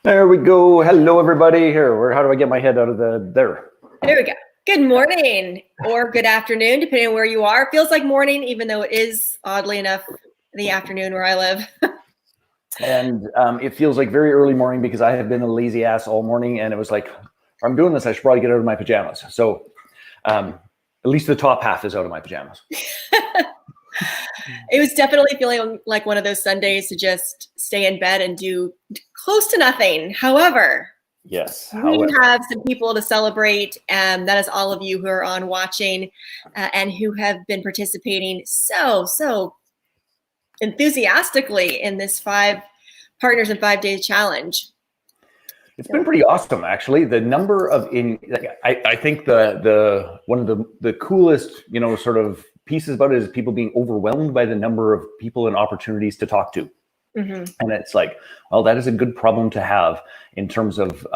There we go. Hello, everybody. Here, how do I get my head out of there? There we go. Good morning or good afternoon, depending on where you are. It feels like morning, even though it is, oddly enough, the afternoon where I live. And it feels like very early morning because I have been a lazy ass all morning, and it was like, if I'm doing this, I should probably get out of my pajamas. So at least the top half is out of my pajamas. It was definitely feeling like one of those Sundays to just stay in bed and do close to nothing. However, yes, we have some people to celebrate, and that is all of you who are on watching and who have been participating so enthusiastically in this 5 Partners in 5 Days challenge. It's been pretty awesome, actually. The number of I think the one of the coolest, sort of pieces about it is people being overwhelmed by the number of people and opportunities to talk to. Mm-hmm. And it's like, well, that is a good problem to have in terms of,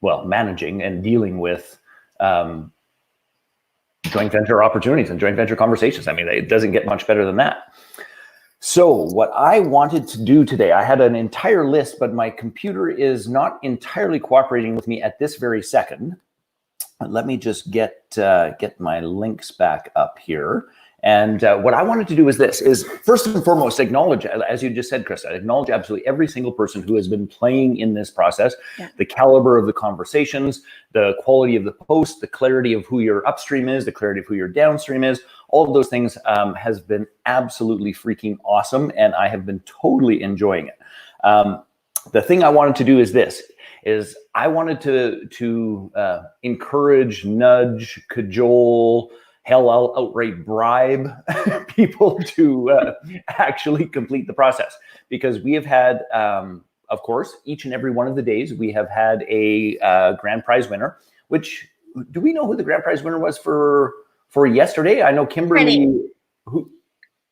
managing and dealing with joint venture opportunities and joint venture conversations. I mean, it doesn't get much better than that. So what I wanted to do today, I had an entire list, but my computer is not entirely cooperating with me at this very second. Let me just get my links back up here. And what I wanted to do is first and foremost, acknowledge, as you just said, Krista, acknowledge absolutely every single person who has been playing in this process, the caliber of the conversations, the quality of the post, the clarity of who your upstream is, the clarity of who your downstream is. All of those things has been absolutely freaking awesome, and I have been totally enjoying it. The thing I wanted to do is I wanted to encourage, nudge, cajole, hell, I'll outright bribe people to actually complete the process, because we have had, of course, each and every one of the days we have had a grand prize winner. Which, do we know who the grand prize winner was for yesterday? I know Kimberly.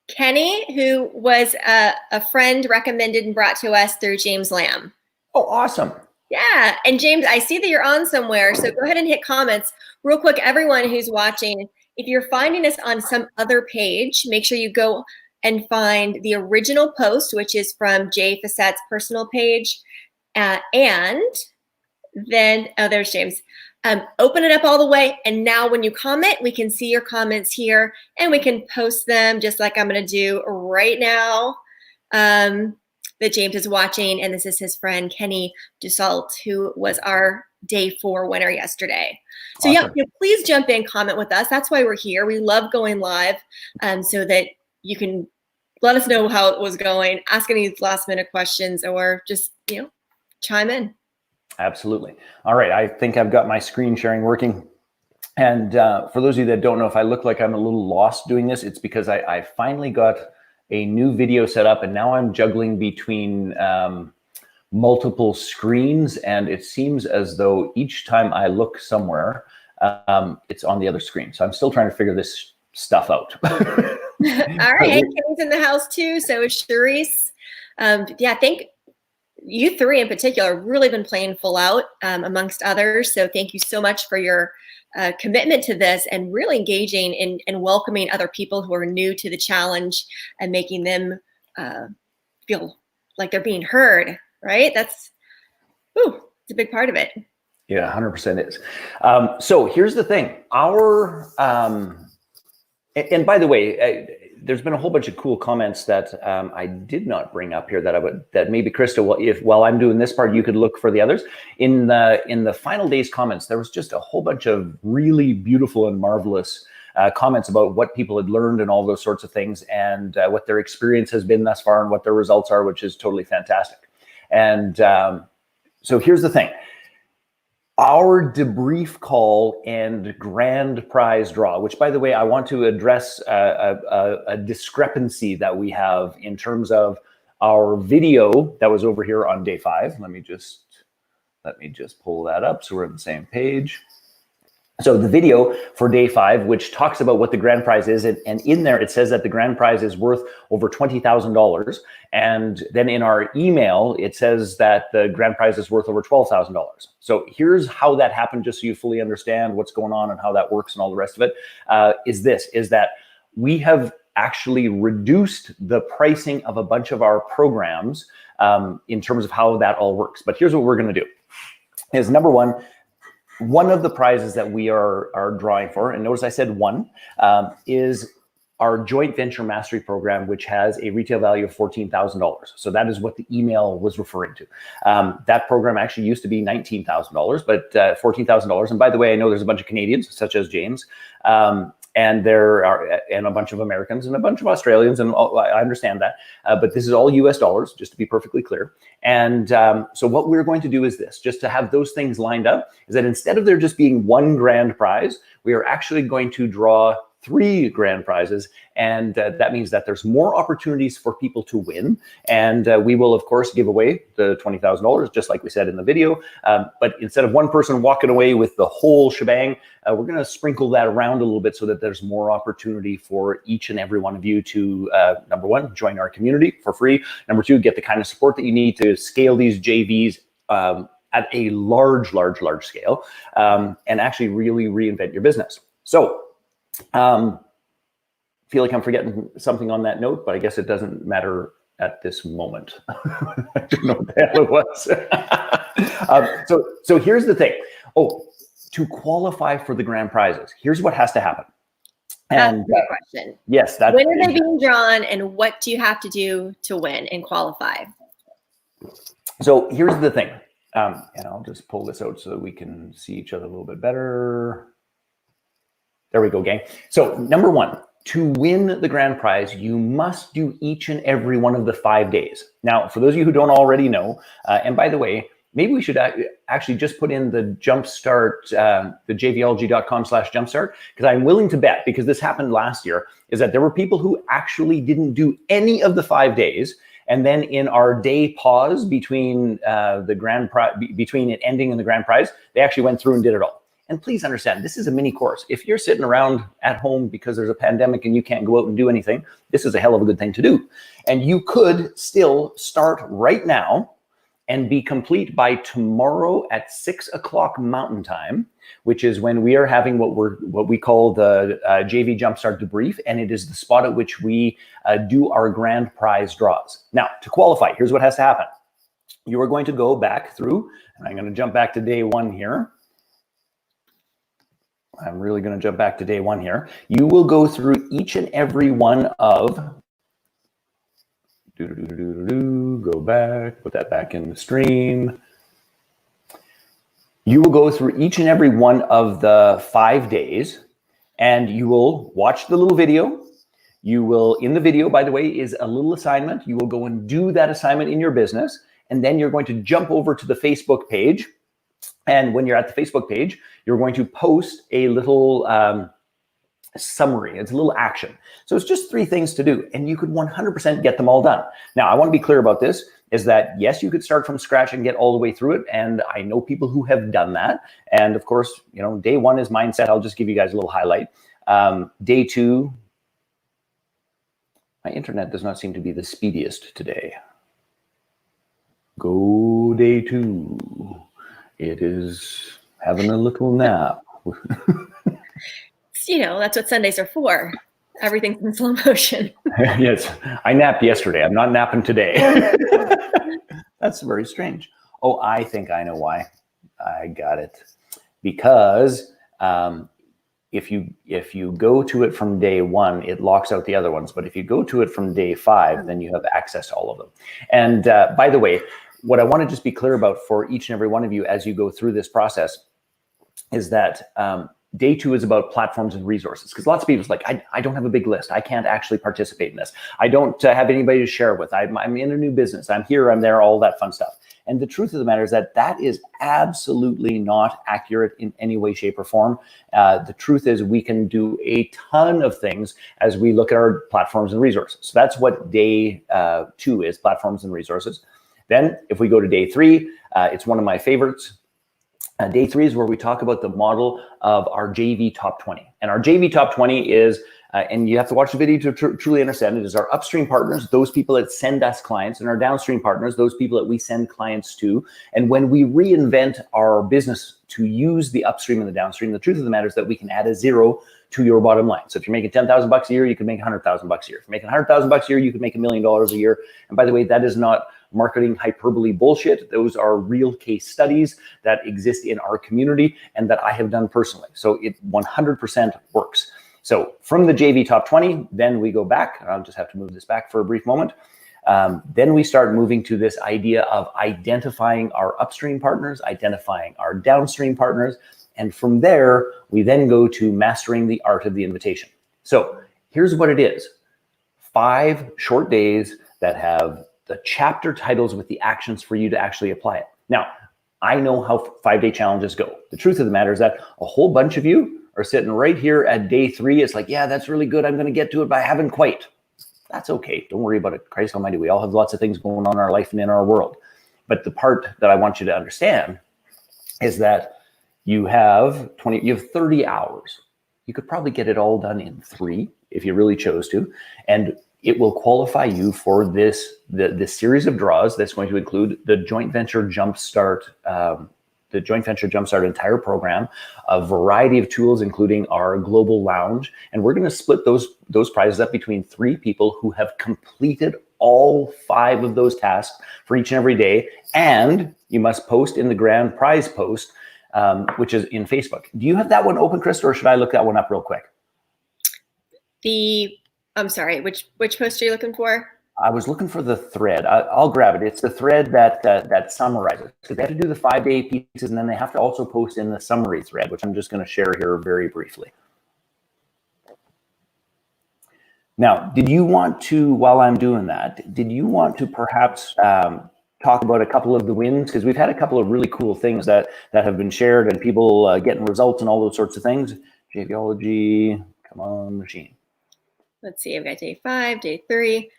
Kenny, who was a friend recommended and brought to us through James Lamb. Oh, awesome. Yeah. And James, I see that you're on somewhere, so go ahead and hit comments. Real quick, everyone who's watching, if you're finding us on some other page, make sure you go and find the original post, which is from Jay Facette's personal page. And then, there's James. Open it up all the way. And now when you comment, we can see your comments here and we can post them just like I'm going to do right now. That James is watching, and this is his friend Kenny Dussault, who was our day 4 winner yesterday. So awesome. Yeah, please jump in, comment with us. That's why we're here. We love going live, so that you can let us know how it was going, ask any last minute questions, or just chime in. Absolutely. All right, I think I've got my screen sharing working. And for those of you that don't know, if I look like I'm a little lost doing this, it's because I finally got a new video set up, and now I'm juggling between multiple screens, and it seems as though each time I look somewhere, it's on the other screen. So I'm still trying to figure this stuff out. All right, Kenny's in the house too, so is Charisse. I think you 3 in particular have really been playing full out, amongst others. So thank you so much for your commitment to this and really engaging and welcoming other people who are new to the challenge and making them feel like they're being heard, right? It's a big part of it. Yeah, 100% is. So here's the thing. And by the way, there's been a whole bunch of cool comments that I did not bring up here that maybe Krista, while I'm doing this part, you could look for the others. In the final day's comments, there was just a whole bunch of really beautiful and marvelous comments about what people had learned and all those sorts of things, and what their experience has been thus far and what their results are, which is totally fantastic. And so here's the thing. Our debrief call and grand prize draw, which, by the way, I want to address a discrepancy that we have in terms of our video that was over here on day 5. Let me just pull that up so we're on the same page. So the video for day 5, which talks about what the grand prize is, and in there it says that the grand prize is worth over $20,000. And then in our email, it says that the grand prize is worth over $12,000. So here's how that happened, just so you fully understand what's going on and how that works and all the rest of it, is that we have actually reduced the pricing of a bunch of our programs in terms of how that all works. But here's what we're going to do. Is number one of the prizes that we are drawing for, and notice I said one, is our joint venture mastery program, which has a retail value of $14,000. So that is what the email was referring to. That program actually used to be $19,000, but $14,000. And by the way, I know there's a bunch of Canadians, such as James, and there are and a bunch of Americans and a bunch of Australians, and I understand that. But this is all US dollars, just to be perfectly clear. And so what we're going to do is this, just to have those things lined up, is that instead of there just being one grand prize, we are actually going to draw 3 grand prizes, and that means that there's more opportunities for people to win. And we will, of course, give away the $20,000, just like we said in the video. But instead of one person walking away with the whole shebang, we're going to sprinkle that around a little bit so that there's more opportunity for each and every one of you to, number one, join our community for free. Number 2, get the kind of support that you need to scale these JVs at a large scale, and actually really reinvent your business. So, feel like I'm forgetting something on that note, but I guess it doesn't matter at this moment. I don't know what the hell it was. So here's the thing. Oh, to qualify for the grand prizes, here's what has to happen. That's a good question. Yes. When are they being drawn, and what do you have to do to win and qualify? So here's the thing. And I'll just pull this out so that we can see each other a little bit better. There we go, gang. So number 1, to win the grand prize, you must do each and every one of the 5 days. Now, for those of you who don't already know, and by the way, maybe we should actually just put in the Jumpstart, the jvology.com/jumpstart, because I'm willing to bet, because this happened last year, is that there were people who actually didn't do any of the 5 days. And then in our day pause between the grand prize, between it ending and the grand prize, they actually went through and did it all. And please understand, this is a mini course. If you're sitting around at home because there's a pandemic and you can't go out and do anything, this is a hell of a good thing to do. And you could still start right now and be complete by tomorrow at 6 o'clock Mountain Time, which is when we are having what we call the JV Jumpstart debrief, and it is the spot at which we do our grand prize draws. Now, to qualify, here's what has to happen. You are going to go back through, and I'm going to jump back to day 1 here. I'm really going to jump back to day 1 here. You will go through each and every one of, go back, put that back in the stream. You will go through each and every one of the 5 days, and you will watch the little video. You will, in the video, by the way, is a little assignment. You will go and do that assignment in your business, and then you're going to jump over to the Facebook page. And when you're at the Facebook page, you're going to post a little summary. It's a little action. So it's just 3 things to do, and you could 100% get them all done. Now, I want to be clear about this, is that yes, you could start from scratch and get all the way through it. And I know people who have done that. And of course, you know, day 1 is mindset. I'll just give you guys a little highlight. Day 2, my internet does not seem to be the speediest today. Go day 2. It is having a little nap. You know, that's what Sundays are for. Everything's in slow motion. Yes, I napped yesterday. I'm not napping today. That's very strange. Oh, I think I know why. I got it. Because if you go to it from day 1, it locks out the other ones. But if you go to it from day 5, then you have access to all of them. And by the way, what I want to just be clear about for each and every one of you as you go through this process is that day 2 is about platforms and resources. Because lots of people are like, I don't have a big list. I can't actually participate in this. I don't have anybody to share with. I'm in a new business. I'm here, I'm there, all that fun stuff. And the truth of the matter is that that is absolutely not accurate in any way, shape, or form. The truth is we can do a ton of things as we look at our platforms and resources. So that's what day 2 is, platforms and resources. Then if we go to day 3, it's one of my favorites. Day 3 is where we talk about the model of our JV top 20. And our JV top 20 is, and you have to watch the video to truly understand it, is our upstream partners, those people that send us clients, and our downstream partners, those people that we send clients to. And when we reinvent our business to use the upstream and the downstream, the truth of the matter is that we can add a zero to your bottom line. So if you're making $10,000 a year, you can make $100,000 a year. If you're making $100,000 a year, you can make $1 million a year. And by the way, that is not marketing hyperbole bullshit. Those are real case studies that exist in our community and that I have done personally. So it 100% works. So from the JV top 20, then we go back. I'll just have to move this back for a brief moment. Then we start moving to this idea of identifying our upstream partners, identifying our downstream partners. And from there, we then go to mastering the art of the invitation. So here's what it is. 5 short days that have the chapter titles with the actions for you to actually apply it. Now, I know how 5-day challenges go. The truth of the matter is that a whole bunch of you are sitting right here at day 3. It's like, yeah, that's really good. I'm going to get to it, but I haven't quite. That's okay. Don't worry about it. Christ almighty, we all have lots of things going on in our life and in our world. But the part that I want you to understand is that you have 30 hours. You could probably get it all done in 3 if you really chose to. And it will qualify you for this series of draws that's going to include the Joint Venture Jumpstart, entire program, a variety of tools, including our global lounge. And we're going to split those prizes up between 3 people who have completed all 5 of those tasks for each and every day. And you must post in the grand prize post, which is in Facebook. Do you have that one open, Krista, or should I look that one up real quick? I'm sorry, which post are you looking for? I was looking for the thread. I'll grab it. It's the thread that summarizes. So they have to do the 5-day pieces, and then they have to also post in the summary thread, which I'm just going to share here very briefly. Now, did you want to, while I'm doing that, did you want to perhaps talk about a couple of the wins? Because we've had a couple of really cool things that have been shared and people getting results and all those sorts of things. JVology, come on, machine. Let's see, I've got day 5, day 3.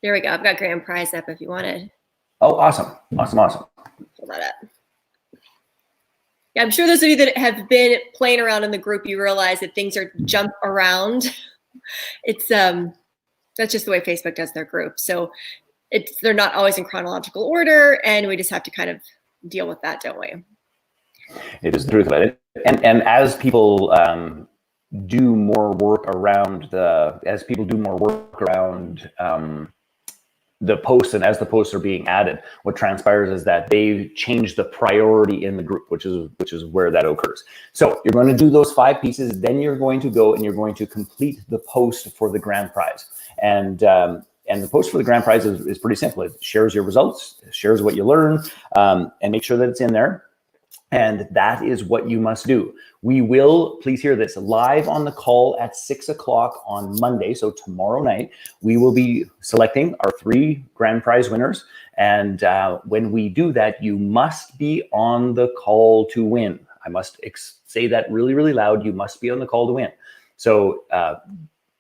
There we go. I've got grand prize up if you wanted. Oh, awesome. Awesome. Pull that up. Yeah, I'm sure those of you that have been playing around in the group, you realize that things are jump around. It's that's just the way Facebook does their group. So they're not always in chronological order, and we just have to kind of deal with that, don't we? It is the truth about it. And as people do more work around the posts, and as the posts are being added, what transpires is that they change the priority in the group, which is where that occurs. So you're going to do those 5 pieces, then you're going to go and you're going to complete the post for the grand prize. And the post for the grand prize is pretty simple. It shares your results, shares what you learn, and make sure that it's in there. And that is what you must do. We will, please hear this, live on the call at 6 o'clock on Monday. So tomorrow night, we will be selecting our 3 grand prize winners. And when we do that, you must be on the call to win. I must say that really, really loud. You must be on the call to win. So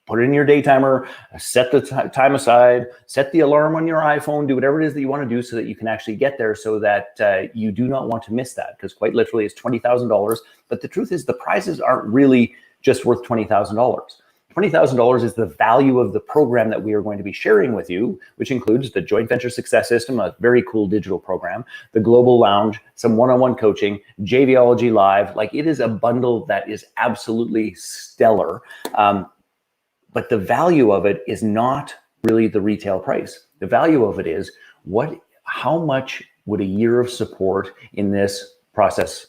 put it in your day timer, set the time aside, set the alarm on your iPhone, do whatever it is that you want to do so that you can actually get there, so that you do not want to miss that, because quite literally it's $20,000. But the truth is the prizes aren't really just worth $20,000. $20,000 is the value of the program that we are going to be sharing with you, which includes the Joint Venture Success System, a very cool digital program, the Global Lounge, some one-on-one coaching, JVology Live. Like, it is a bundle that is absolutely stellar. But the value of it is not really the retail price. The value of it is how much would a year of support in this process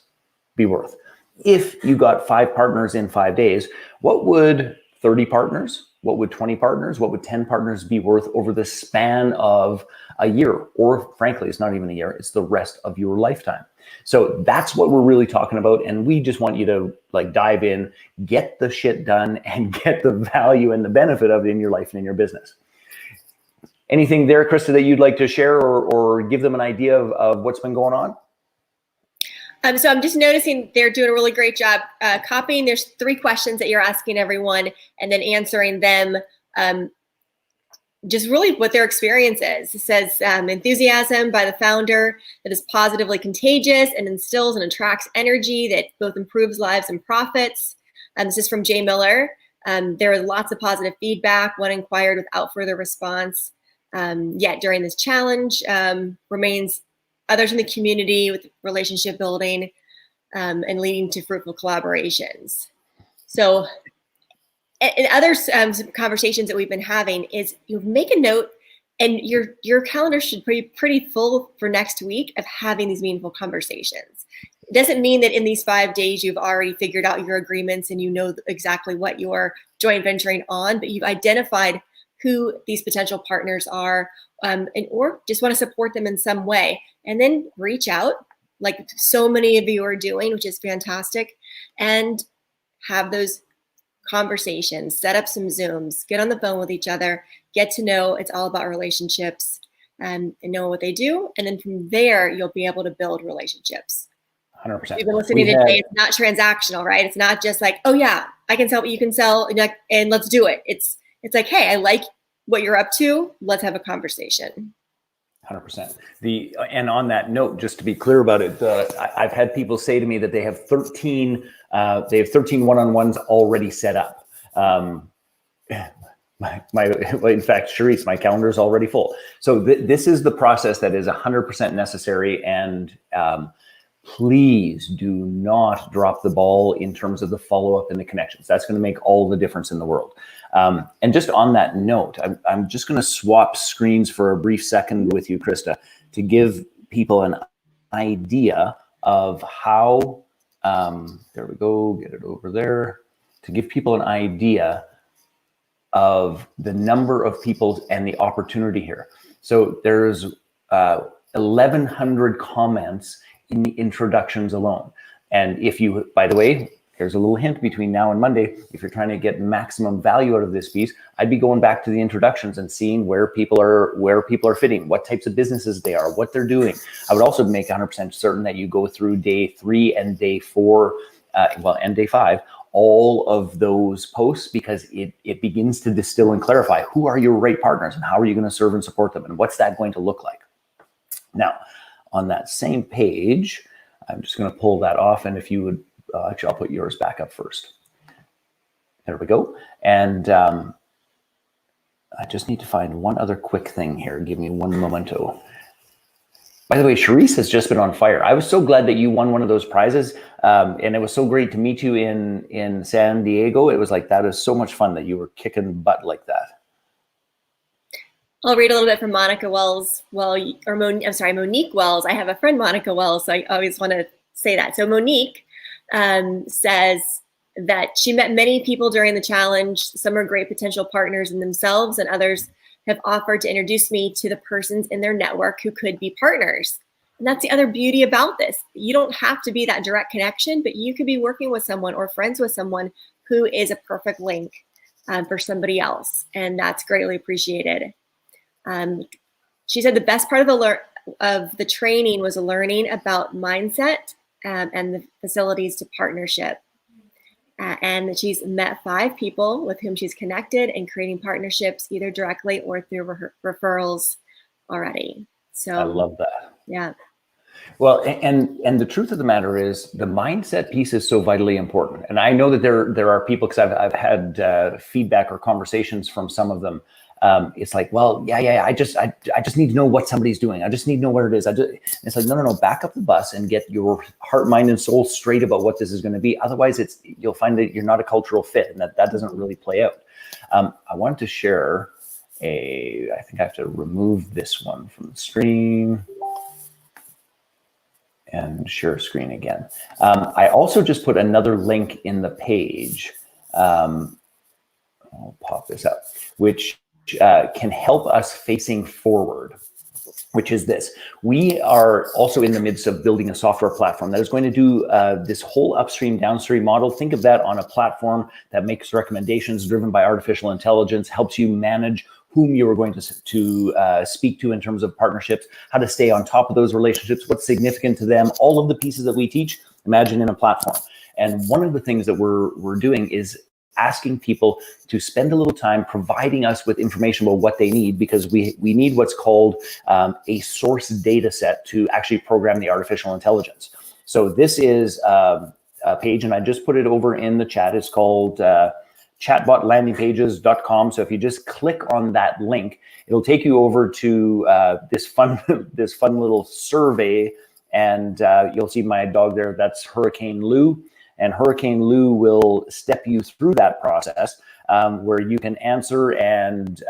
be worth? If you got 5 partners in 5 days, what would 30 partners, what would 20 partners, what would 10 partners be worth over the span of a year? Or frankly, it's not even a year, it's the rest of your lifetime. So that's what we're really talking about. And we just want you to dive in, get the shit done, and get the value and the benefit of it in your life and in your business. Anything there, Krista, that you'd like to share or give them an idea of what's been going on? So I'm just noticing they're doing a really great job copying. There's 3 questions that you're asking everyone and then answering them. just really what their experience is. It says enthusiasm by the founder that is positively contagious and instills and attracts energy that both improves lives and profits. This is from Jay Miller. There was lots of positive feedback. One inquired without further response. Yet during this challenge remains others in the community with relationship building and leading to fruitful collaborations. So in other conversations that we've been having is you make a note, and your calendar should be pretty full for next week of having these meaningful conversations. It doesn't mean that in these 5 days you've already figured out your agreements and you know exactly what you're joint venturing on, but you've identified who these potential partners are, or just want to support them in some way, and then reach out like so many of you are doing, which is fantastic, and have those conversations, set up some Zooms, get on the phone with each other, get to know. It's all about relationships, and know what they do. And then from there, you'll be able to build relationships. 100%. You've been listening today. It's not transactional, right? It's not just like, oh yeah, I can sell what you can sell, and let's do it. It's like, hey, I like what you're up to. Let's have a conversation. 100%. And on that note, just to be clear about it, I've had people say to me that they have 13 one-on-ones already set up. In fact, Charisse, my calendar is already full. So this is the process that is 100% necessary. And please do not drop the ball in terms of the follow-up and the connections. That's going to make all the difference in the world. And just on that note, I'm just going to swap screens for a brief second with you, Krista, to give people an idea of how, there we go, get it over there, to give people an idea of the number of people and the opportunity here. So there's 1,100 comments in the introductions alone. And if you, by the way, here's a little hint between now and Monday, if you're trying to get maximum value out of this piece, I'd be going back to the introductions and seeing where people are fitting, what types of businesses they are, what they're doing. I would also make 100% certain that you go through day 3 and day 4, and day 5, all of those posts, because it begins to distill and clarify who are your right partners and how are you going to serve and support them and what's that going to look like. Now, on that same page, I'm just going to pull that off, and if you would, actually, I'll put yours back up first. There we go. And I just need to find one other quick thing here. Give me one momento. By the way, Charisse has just been on fire. I was so glad that you won one of those prizes. And it was so great to meet you in San Diego. It was like, that is so much fun that you were kicking butt like that. I'll read a little bit from Monica Wells. Monique Wells. I have a friend, Monica Wells, so I always want to say that. So Monique says that she met many people during the challenge. Some are great potential partners in themselves, and others have offered to introduce me to the persons in their network who could be partners. And that's the other beauty about this. You don't have to be that direct connection, but you could be working with someone or friends with someone who is a perfect link for somebody else. And that's greatly appreciated. She said the best part of the training was learning about mindset and the facilities to partnership. And that she's met 5 people with whom she's connected and creating partnerships either directly or through referrals already. So I love that. Yeah. Well, and the truth of the matter is the mindset piece is so vitally important. And I know that there are people, because I've had feedback or conversations from some of them. It's like, well, yeah. I just need to know what somebody's doing. I just need to know what it is. It's like, no, back up the bus and get your heart, mind, and soul straight about what this is going to be. Otherwise, you'll find that you're not a cultural fit, and that doesn't really play out. I wanted to share I think I have to remove this one from the stream and share screen again. I also just put another link in the page. I'll pop this up, which can help us facing forward, which is this. We are also in the midst of building a software platform that is going to do this whole upstream, downstream model. Think of that on a platform that makes recommendations driven by artificial intelligence, helps you manage whom you are going to speak to in terms of partnerships, how to stay on top of those relationships, what's significant to them, all of the pieces that we teach, imagine in a platform. And one of the things that we're doing is asking people to spend a little time providing us with information about what they need, because we need what's called a source data set to actually program the artificial intelligence. So this is a page, and I just put it over in the chat. It's called chatbotlandingpages.com. So if you just click on that link, it'll take you over to this fun little survey, and you'll see my dog there. That's Hurricane Lou, and Hurricane Lou will step you through that process where you can answer and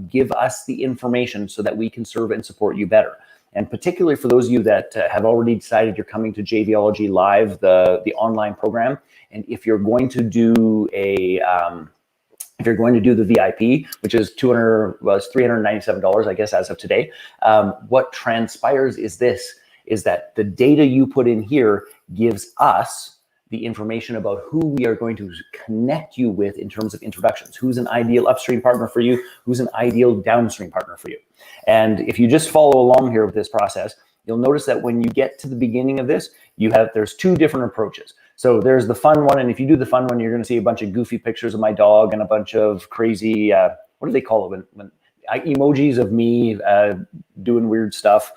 give us the information so that we can serve and support you better. And particularly for those of you that have already decided you're coming to JVology Live, the online program, and if you're going to do the VIP, which is $397, I guess, as of today, what transpires is that the data you put in here gives us the information about who we are going to connect you with in terms of introductions. Who's an ideal upstream partner for you? Who's an ideal downstream partner for you? And if you just follow along here with this process, you'll notice that when you get to the beginning of this, there's two different approaches. So there's the fun one, and if you do the fun one, you're going to see a bunch of goofy pictures of my dog and a bunch of crazy, what do they call it, when emojis of me doing weird stuff.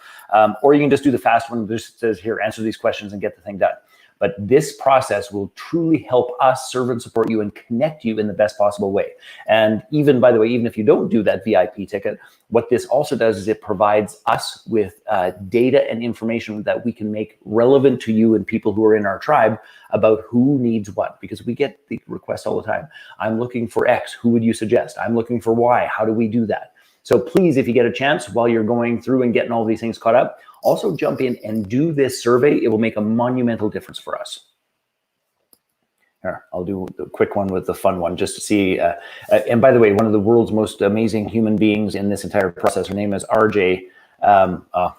Or you can just do the fast one, just says here, answer these questions and get the thing done. But this process will truly help us serve and support you and connect you in the best possible way. And even, by the way, even if you don't do that VIP ticket, what this also does is it provides us with data and information that we can make relevant to you and people who are in our tribe about who needs what, because we get the requests all the time. I'm looking for X. Who would you suggest? I'm looking for Y. How do we do that? So please, if you get a chance while you're going through and getting all these things caught up, also jump in and do this survey. It will make a monumental difference for us. Here, I'll do the quick one with the fun one just to see. And by the way, one of the world's most amazing human beings in this entire process, her name is RJ.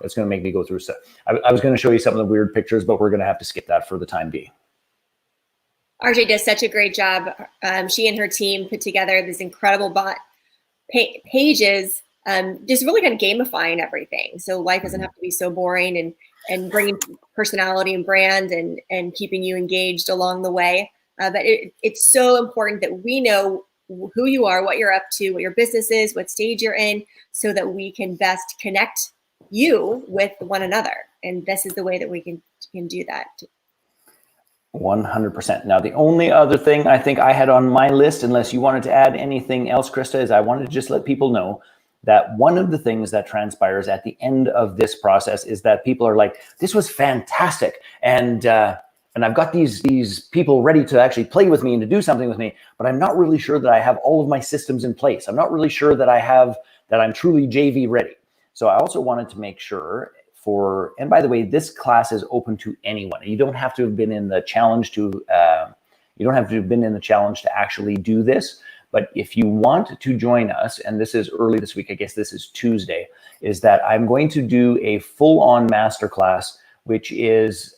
It's going to make me go through stuff. I was going to show you some of the weird pictures, but we're going to have to skip that for the time being. RJ does such a great job. She and her team put together this incredible pages, just really kind of gamifying everything. So life doesn't have to be so boring, and bringing personality and brand and keeping you engaged along the way. But it's so important that we know who you are, what you're up to, what your business is, what stage you're in, so that we can best connect you with one another. And this is the way that we can do that. 100%. Now, the only other thing I think I had on my list, unless you wanted to add anything else, Krista, is I wanted to just let people know that one of the things that transpires at the end of this process is that people are like, this was fantastic. And I've got these people ready to actually play with me and to do something with me, but I'm not really sure that I have all of my systems in place. I'm not really sure that I'm truly JV ready. So I also wanted to make sure and by the way, this class is open to anyone. You don't have to have been in the challenge to actually do this. But if you want to join us, and this is early this week, I guess this is Tuesday, is that I'm going to do a full-on masterclass, which is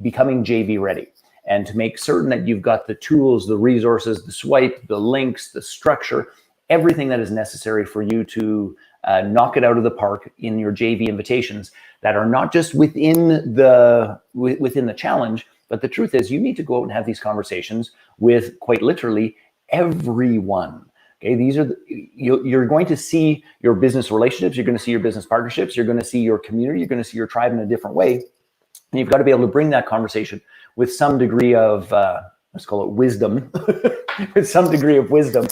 becoming JV ready. And to make certain that you've got the tools, the resources, the swipe, the links, the structure, everything that is necessary for you to knock it out of the park in your JV invitations that are not just within the challenge, but the truth is you need to go out and have these conversations with, quite literally, everyone. Okay, you're going to see your business relationships, you're going to see your business partnerships, you're going to see your community, you're going to see your tribe in a different way. And you've got to be able to bring that conversation with some degree of, let's call it wisdom, with some degree of wisdom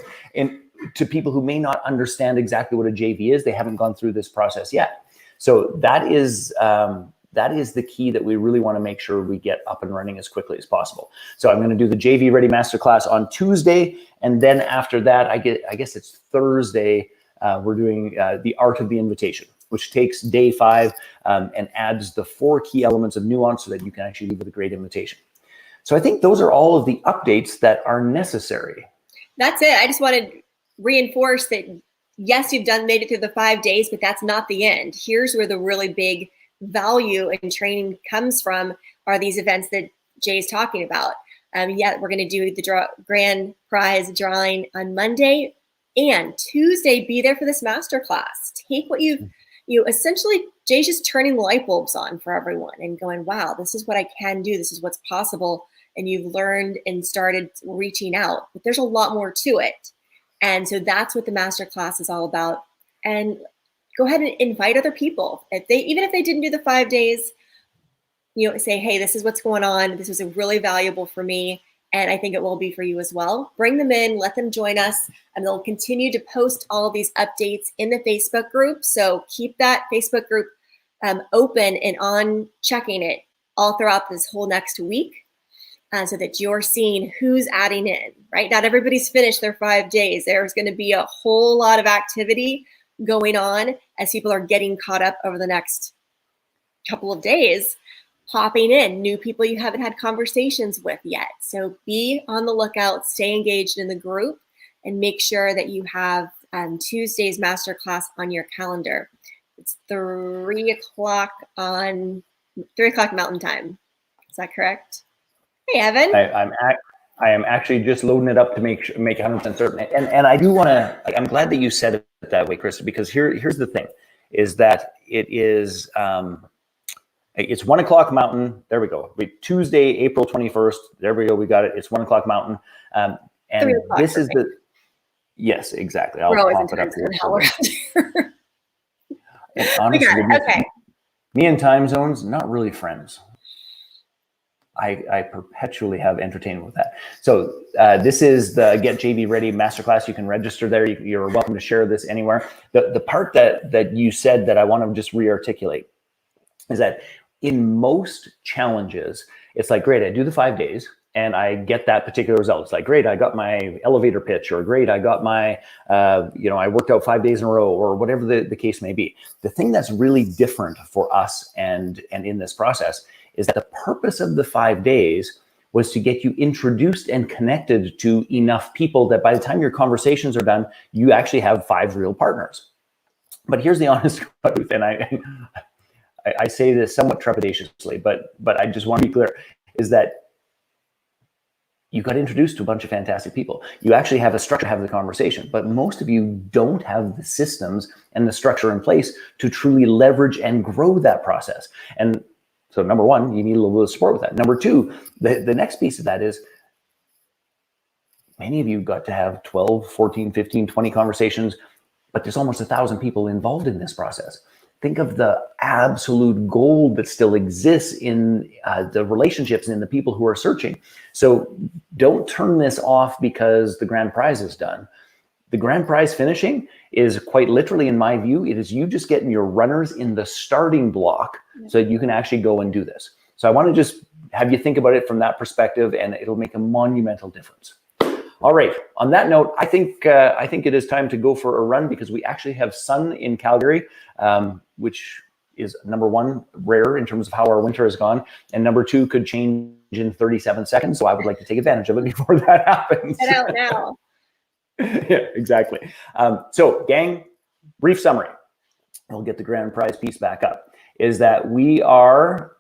to people who may not understand exactly what a JV is. They haven't gone through this process yet. So that is the key that we really want to make sure we get up and running as quickly as possible. So I'm going to do the JV Ready Masterclass on Tuesday. And then after that, I guess it's Thursday, we're doing the Art of the Invitation, which takes day 5 and adds the 4 key elements of nuance so that you can actually leave with a great invitation. So I think those are all of the updates that are necessary. That's it. I just wanted to reinforce that, yes, you've made it through the 5 days, but that's not the end. Here's where the really big value and training comes from, are these events that Jay's talking about. We're going to do the grand prize drawing on Monday, and Tuesday, be there for this masterclass. Take what you essentially, Jay's just turning light bulbs on for everyone and going, wow, this is what I can do. This is what's possible. and you've learned and started reaching out, but there's a lot more to it. And so that's what the masterclass is all about. And go ahead and invite other people. Even if they didn't do the 5 days, say, hey, this is what's going on. This was really valuable for me. And I think it will be for you as well. Bring them in, let them join us, and they'll continue to post all of these updates in the Facebook group. So keep that Facebook group open and on checking it all throughout this whole next week so that you're seeing who's adding in, right? Not everybody's finished their 5 days. There's going to be a whole lot of activity going on as people are getting caught up over the next couple of days, popping in new people you haven't had conversations with yet. So be on the lookout, stay engaged in the group, and make sure that you have Tuesday's masterclass on your calendar. It's 3 o'clock Mountain Time. Is that correct? Hey, Evan. I am actually just loading it up to make 100% certain. And I do want to. I'm glad that you said it that way, Krista, because here's the thing: is that it is. It's 1 o'clock Mountain. There we go. Tuesday, April 21st. There we go. We got it. It's 1 o'clock Mountain. And this is the. Yes, exactly. I'll pop it up here. And honestly, okay. Me and time zones, not really friends. I perpetually have entertainment with that. So this is the Get JV Ready Masterclass. You can register there. You're welcome to share this anywhere. The part that you said that I want to just re-articulate is that in most challenges, it's like, great, I do the 5 days and I get that particular result. It's like, great, I got my elevator pitch, or great, I got my, I worked out 5 days in a row, or whatever the case may be. The thing that's really different for us and in this process is that the purpose of the 5 days was to get you introduced and connected to enough people that by the time your conversations are done, you actually have 5 real partners. But here's the honest truth, and I say this somewhat trepidatiously, but I just want to be clear, is that you got introduced to a bunch of fantastic people. You actually have a structure to have the conversation, but most of you don't have the systems and the structure in place to truly leverage and grow that process. And so number one, you need a little bit of support with that. Number two, the next piece of that is many of you got to have 12, 14, 15, 20 conversations, but there's almost 1,000 people involved in this process. Think of the absolute gold that still exists in the relationships and in the people who are searching. So don't turn this off because the grand prize is done. The grand prize finishing is quite literally, in my view, it is you just getting your runners in the starting block so that you can actually go and do this. So I want to just have you think about it from that perspective, and it'll make a monumental difference. All right. On that note, I think it is time to go for a run because we actually have sun in Calgary, which is number one, rare in terms of how our winter has gone, and number two, could change in 37 seconds. So I would like to take advantage of it before that happens. Get out now. Yeah, exactly. So, gang, brief summary. I'll get the grand prize piece back up. Is that we are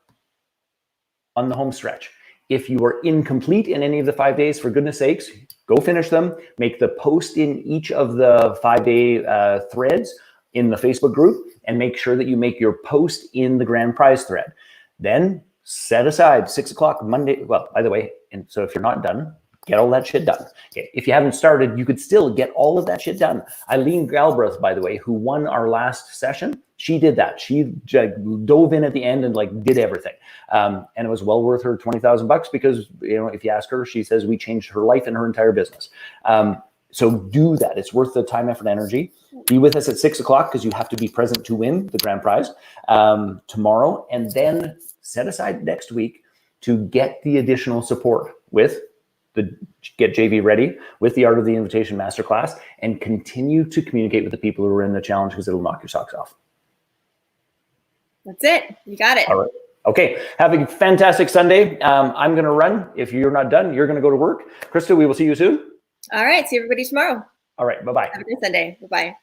on the home stretch. If you are incomplete in any of the 5 days, for goodness sakes, go finish them. Make the post in each of the 5-day threads in the Facebook group, and make sure that you make your post in the grand prize thread. Then set aside 6 o'clock Monday. Well, by the way, and so if you're not done, get all that shit done. Okay. If you haven't started, you could still get all of that shit done. Eileen Galbraith, by the way, who won our last session, she did that. She dove in at the end and did everything. And it was well worth her $20,000 because, if you ask her, she says we changed her life and her entire business. So do that. It's worth the time, effort, energy. Be with us at 6 o'clock because you have to be present to win the grand prize tomorrow. And then set aside next week to get the additional support with the Get JV Ready, with the Art of the Invitation Masterclass, and continue to communicate with the people who are in the challenge because it'll knock your socks off. That's it. You got it. All right. Okay. Have a fantastic Sunday. I'm going to run. If you're not done, you're going to go to work. Krista, we will see you soon. All right. See everybody tomorrow. All right. Bye-bye. Have a good Sunday. Bye-bye.